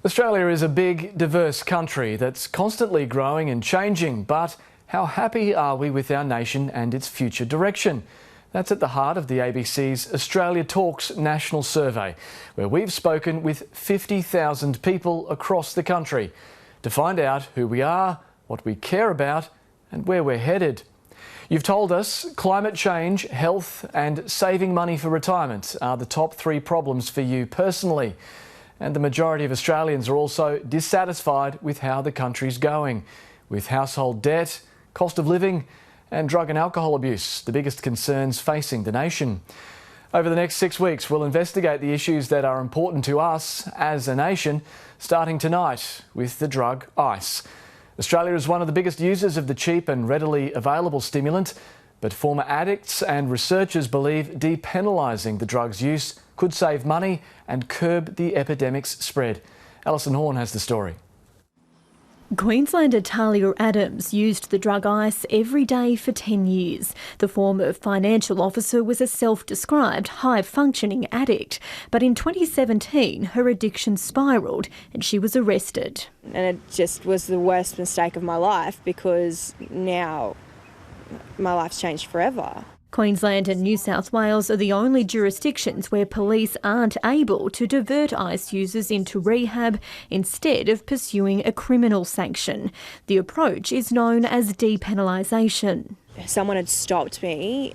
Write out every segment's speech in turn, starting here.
Australia is a big, diverse country that's constantly growing and changing, but how happy are we with our nation and its future direction? That's at the heart of the ABC's Australia Talks national survey, where we've spoken with 50,000 people across the country to find out who we are, what we care about and where we're headed. You've told us climate change, health and saving money for retirement are the top three problems for you personally. And the majority of Australians are also dissatisfied with how the country's going, with household debt, cost of living and drug and alcohol abuse, the biggest concerns facing the nation. Over the next 6 weeks, we'll investigate the issues that are important to us as a nation, starting tonight with the drug ice. Australia is one of the biggest users of the cheap and readily available stimulant, but former addicts and researchers believe depenalising the drug's use could save money and curb the epidemic's spread. Alison Horn has the story. Queenslander Talia Adams used the drug ice every day for 10 years. The former financial officer was a self-described high-functioning addict, but in 2017 her addiction spiralled and she was arrested. And it just was the worst mistake of my life because now my life's changed forever. Queensland and New South Wales are the only jurisdictions where police aren't able to divert ice users into rehab instead of pursuing a criminal sanction. The approach is known as depenalisation. If someone had stopped me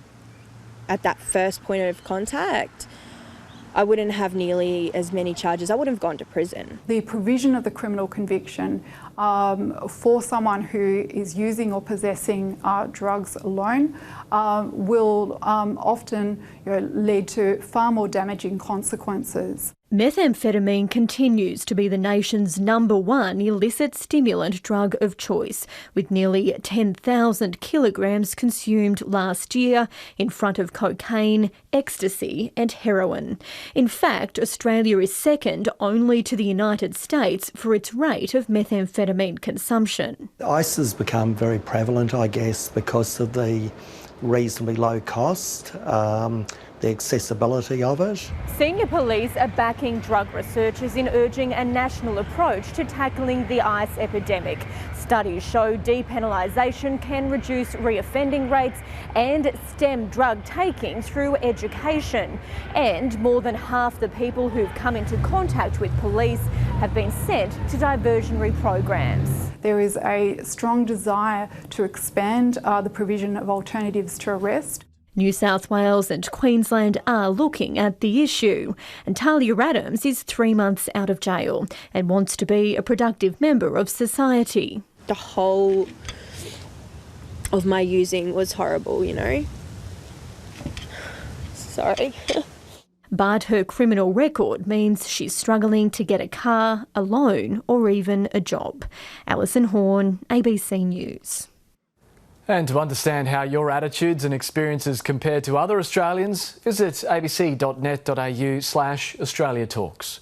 at that first point of contact, I wouldn't have nearly as many charges. I wouldn't have gone to prison. The provision of the criminal conviction for someone who is using or possessing drugs alone will often lead to far more damaging consequences. Methamphetamine continues to be the nation's #1 illicit stimulant drug of choice, with nearly 10,000 kilograms consumed last year in front of cocaine, ecstasy and heroin. In fact, Australia is second only to the United States for its rate of methamphetamine consumption. Ice has become very prevalent, I guess, because of the reasonably low cost, the accessibility of it. Senior police are backing drug researchers in urging a national approach to tackling the ice epidemic. Studies show depenalisation can reduce reoffending rates and stem drug taking through education. And more than half the people who've come into contact with police have been sent to diversionary programs. There is a strong desire to expand the provision of alternatives to arrest. New South Wales and Queensland are looking at the issue, and Talia Adams is 3 months out of jail and wants to be a productive member of society. The whole of my using was horrible, you know. Sorry. But her criminal record means she's struggling to get a car, a loan or even a job. Alison Horn, ABC News. And to understand how your attitudes and experiences compare to other Australians, visit abc.net.au/Australia Talks.